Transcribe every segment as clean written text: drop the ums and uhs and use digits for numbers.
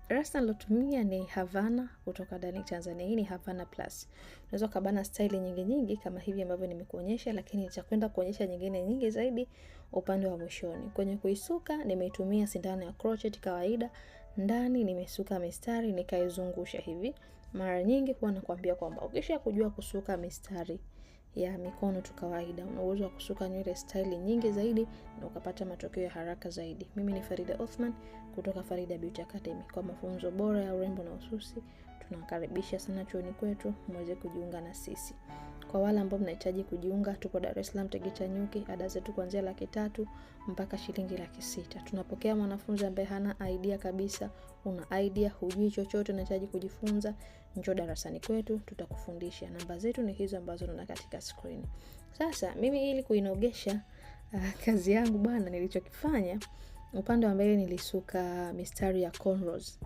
rasta nilotumia ni Havana kutoka Darling Tanzania. Hii ni Havana Plus. Unaweza kubana style nyingi kama hivi ambavyo nimekuonyesha, lakini nitakwenda kuonyesha nyingine nyingi zaidi upande wa mwishoni. Kwenye kuisuka nimeitumia sindano ya crochet kawaida. Ndani nimesuka mistari nikaizungusha hivi. Mara nyingi huwa nakwambia kwamba ukisha kujua kusuka mistari ya mikono tu kawaida, una uwezo wa kusuka nywele style nyingi zaidi na ukapata matokeo ya haraka zaidi. Mimi ni Farida Othman kutoka Farida Beauty Academy. Kwa mafunzo bora ya urembo na ususi, tunakaribisha sana chuoni kwetu muweze kujiunga na sisi. Kwa wale ambao mnahitaji kujiunga, tupo Dar es Salaam Tegeta Nyuki. Ada zetu kuanzia 300,000 mpaka shilingi 600,000. Tunapokea mwanafunzi ambaye hana idea kabisa. Una idea, hujui chochote, unahitaji kujifunza, njoo darasani kwetu tutakufundisha. Namba zetu ni hizo ambazo unaona katika screen. Sasa mimi ili kuinogesha kazi yangu bwana, nilichokifanya upande wa mbele nilisuka mistari ya cornrows.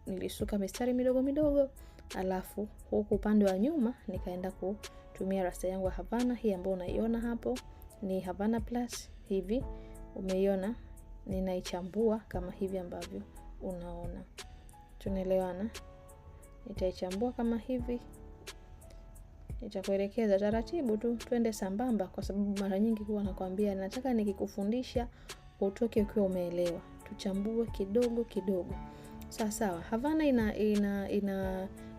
Nilisuka mistari midogo, alafu huku upande wa nyuma nikaenda kutumia rasta yangu ya Havana. Hii ambayo unaiona hapo ni Havana Plus hivi. Umeiona ninaichambua kama hivi ambavyo unaona. Tunaelewana? Nitaichambua kama hivi. Nitakuelekeza taratibu tu, twende sambamba, kwa sababu mara nyingi huwa nakwambia nataka nikikufundisha utoke ukiwa umeelewa. Tuchambue kidogo. Sawa. Havana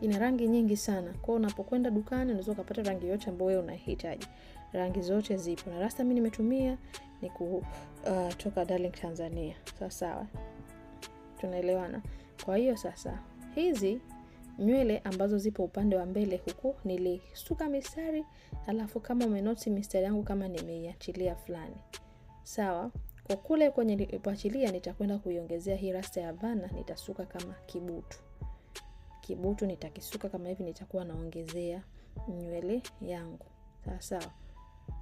ina rangi nyingi sana. Kwa unapokwenda dukani unaweza kupata rangi yote ambayo wewe unahitaji. Rangi zote zipo. Na rasta mimi nimetumia ni kutoka Darling Tanzania. Sawa. Tunaelewana? Kwa hiyo sasa hizi nywele ambazo zipo upande wa mbele huku nilisuka mistari, alafu kama umenoti mistari yangu kama nimeiachilia fulani. Sawa? Kwa kule kwenye nilipoachilia nitakwenda kuiongezea hii rasta ya Havana, nitasuka kama kibutu. Kibutu nitakisuka kama hivi, nitakuwa naongezea nywele yangu. Sawa.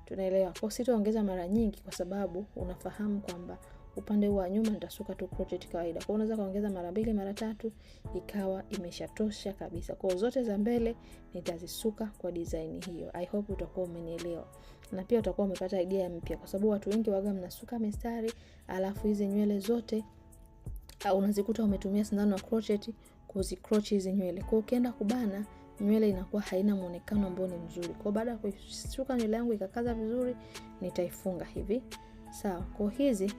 Tunaelewa? Kwa sitaongeza mara nyingi kwa sababu unafahamu kwamba upande wa nyuma nitasuka tu crochet kawaida. Kwa unaweza kaongeza mara 2 mara 3 ikawa imeshatosha kabisa. Kwa zote za mbele nitazisuka kwa design hiyo. I hope utakuwa umenielewa. Na pia utakuwa umepata idea mpya, kwa sababu watu wengi waga mnasuka mistari alafu hizi nywele zote unazikuta umetumia sindano ya crochet kuzicrochet hizi nywele. Kwa ukienda kubana nywele inakuwa haina muonekano ambao ni mzuri. Kwa baada ya kusuka nywele yangu ikakaza vizuri, nitaifunga hivi. Sawa. Kwa hizi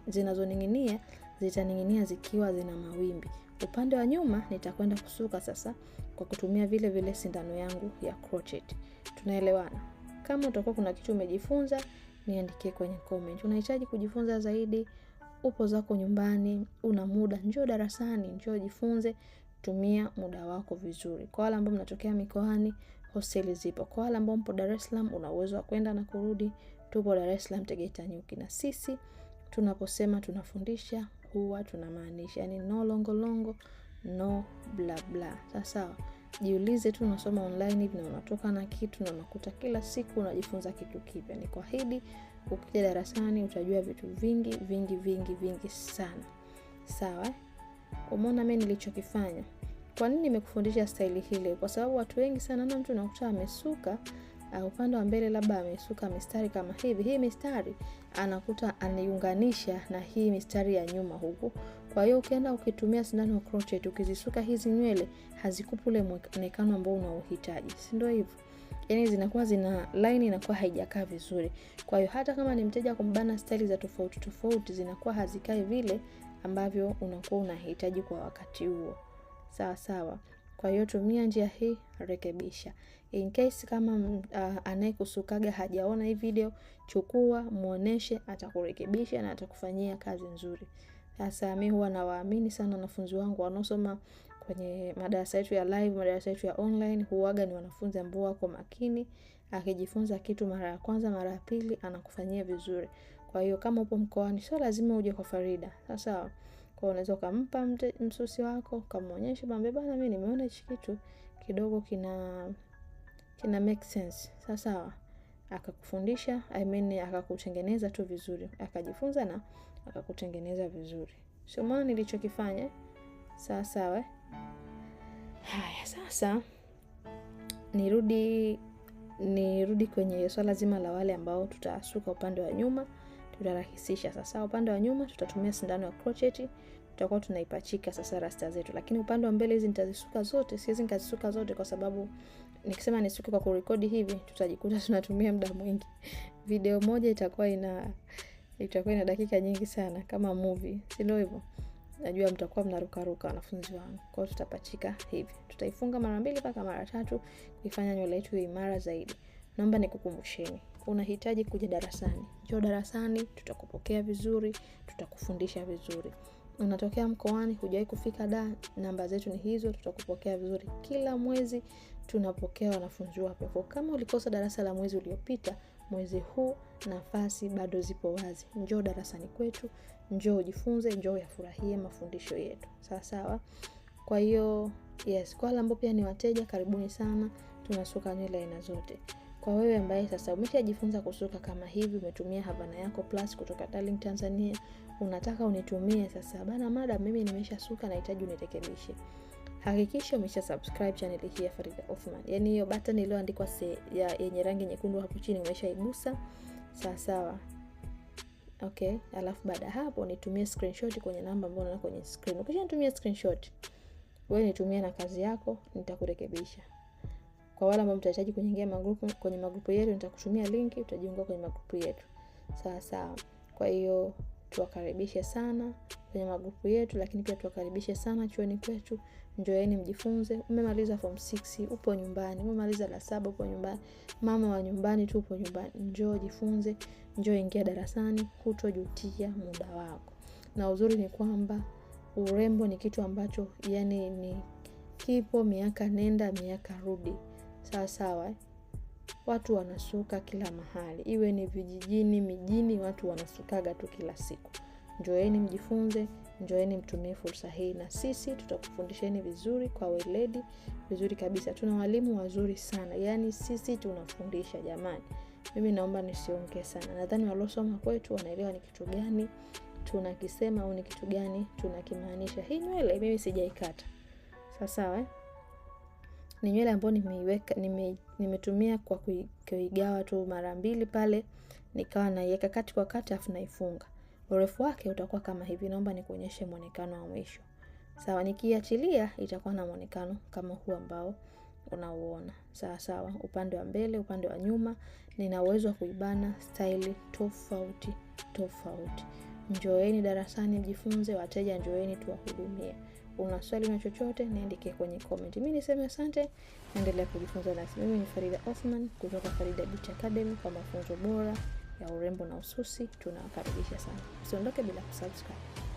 zinazoning'inia zitaning'inia zikiwa zina mawimbi. Upande wa nyuma nitakwenda kusuka sasa kwa kutumia vile sindano yangu ya crochet. Tunaelewana? Kama utakuwa kuna kitu umejifunza, niandikie kwenye comment. Unahitaji kujifunza zaidi, upo zako nyumbani, una muda, njoo darasani, njoo jifunze, tumia muda wako vizuri. Kwa wale ambao mnatokea mikoani, hosteli zipo. Kwa wale ambao mpo Dar es Salaam, una uwezo wa kwenda na kurudi, tupo Dar es Salaam Tegeta Nyuki. Na sisi tunaposema tunafundisha huwa tunamaanisha, yani no longo, no bla. Sawa. Jiulize tu unasoma online hivi na unatoka na kitu na unakuta kila siku unajifunza kitu kipya. Ni kuahidi ukija darasani utajua vitu vingi sana. Sawa? Umeona mimi nilichokifanya? Kwa nini nimekufundisha style hile? Kwa sababu watu wengi sana na mtu unakuta amesuka upande wa mbele labda amesuka mistari kama hivi. Hii mistari anakuta aniunganisha na hii mistari ya nyuma huku. Kwa hiyo ukienda ukitumia sindano ya crochet ukizisuka hizi nywele hazikupi ule muonekano ambao unaohitaji. Si ndio hivyo? Yaani zinakuwa zina line inakuwa haijakaa vizuri. Kwa hiyo hata kama ni mteja kumbana style za tofauti zinakuwa hazikai vile ambavyo unakuwa unahitaji kwa wakati huo. Sawa. Kwa hiyo tumia njia hii, rekebisha. In case kama anayekusukaga hajaona hii video, chukua, muoneshe, atakurekebisha na atakufanyia kazi nzuri. Sasa mimi huwa nawaamini sana wanafunzi wangu wanaosoma kwenye madarasa yetu ya live, madarasa yetu ya online, huaga ni wanafunzi ambao wako makini. Akijifunza kitu mara ya kwanza, mara ya pili anakufanyia vizuri. Kwa hiyo kama upo mkoani, sio lazima uje kwa Farida. Sasa kwa unaweza kumpa msusi wako, kumuonyesha mwambie bana mimi nimeona hichi kitu kidogo kina make sense. Sawa. Akakufundisha, akakutengeneza tu vizuri. Akajifunza na akakutengeneza vizuri. Sio maana nilichokifanya. Sawa. Haya, sasa nirudi kwenye swala zima la wale ambao tutasuka upande wa nyuma. Tutarahisisha. Sasa upande wa nyuma tutatumia sindano ya crochet, tutakuwa tunaipachika sasa rasta zetu. Lakini upande wa mbele hizi nitazisuka zote, siwezi nikazisuka zote kwa sababu nikisema nisuke kwa kurekodi hivi tutajikuta tunatumia muda mwingi. Video moja itakuwa ina dakika nyingi sana kama movie, sio hivyo? Najua mtakuwa mnaruka wanafunzi wangu. Kwa hiyo tutapachika hivi. Tutaifunga mara 2 mpaka mara 3 kuifanya nywele yetu imara zaidi. Naomba nikukumbusheni, unahitaji kuja darasani. Njoo darasani, tutakupokea vizuri, tutakufundisha vizuri. Unatokea mkoani, hujawahi kufika da, namba zetu ni hizo, tutakupokea vizuri. Kila mwezi tunapokea wanafunzi wapya. Kwa kama ulikosa darasa la mwezi uliopita, mwezi huu nafasi bado zipo wazi. Njoo darasani kwetu, njoo ujifunze, njoo yafurahie mafundisho yetu. Sawa? Kwa hiyo yes, kwa wale ambao pia ni wateja, karibuni sana. Tunasuka nywele aina zote. Kwa wewe ambaye sasa umeshajifunza kusuka kama hivi, umetumia Havana yako Plus kutoka Darling Tanzania, unataka unitumie sasa, bana madam, mimi nimeshasuka, nahitaji unirekebishe. Hakikisha umesha-subscribe channel hii ya Farida Othman. Yaani hiyo button iliyoandikwa yenye rangi nyekundu hapo chini umeshaigusa. Sawa. Okay, alafu baada hapo nitumie screenshot kwenye namba ambayo unaona kwenye screen. Ukishanitumia screenshot, wewe nitumie na kazi yako, nitakurekebisha. Kwa wale ambao mtahitaji kuingia kwenye magrupu yetu, nitakutumia link, utajiunga kwenye magrupu yetu. Sawa. Kwa hiyo tuwakaribishe sana kwenye magrupu yetu, lakini pia tuwakaribishe sana chuoni kwetu. Njoeni mjifunze. Umemaliza form 6, upo nyumbani. Umemaliza la 7, upo nyumbani. Mama wa nyumbani tu, upo nyumbani. Njoo jifunze, njoo ingia darasani, hutojutia muda wako. Na uzuri ni kwamba urembo ni kitu ambacho yani ni kipo miaka nenda miaka rudi. Sawa. Watu wanasuka kila mahali. Iwe ni vijijini, mijini, watu wanasukaga tu kila siku. Njoeni mjifunze, njoeni mtumie fursa hii, na sisi tutakufundisheni vizuri kwa weledi, vizuri kabisa. Tuna walimu wazuri sana. Yaani sisi tunafundisha jamani. Mimi naomba nisiongee sana. Nadhani waliosoma kwetu wanaelewa ni kitu gani tunakisema au ni kitu gani tunakimaanisha. Hii nywele mimi sijaikata. Sawa. Ni nywele ambayo nimetumia kwa kuigawa tu mara 2 pale, nikawa naiweka kati kwa kati afu naifunga. Urefu wake utakuwa kama hivi. Naomba nikuonyeshe muonekano wa mwisho. Sawa, nikiachilia itakuwa na muonekano kama huu ambao unauona. Sawa, upande wa mbele, upande wa nyuma, nina uwezo wa kuibana style tofauti. Njoeni darasani mjifunze, wateja njoeni tuwahudumie. Una swali na chochote, niandike kwenye comment. Mimi niseme asante, endelea kujifunza nasi. Mimi ni Farida Othman kutoka Farida Beauty Academy kwa mafunzo bora ya urembo na ususi. Tunawakaribisha sana. Usiondoke bila kusubscribe.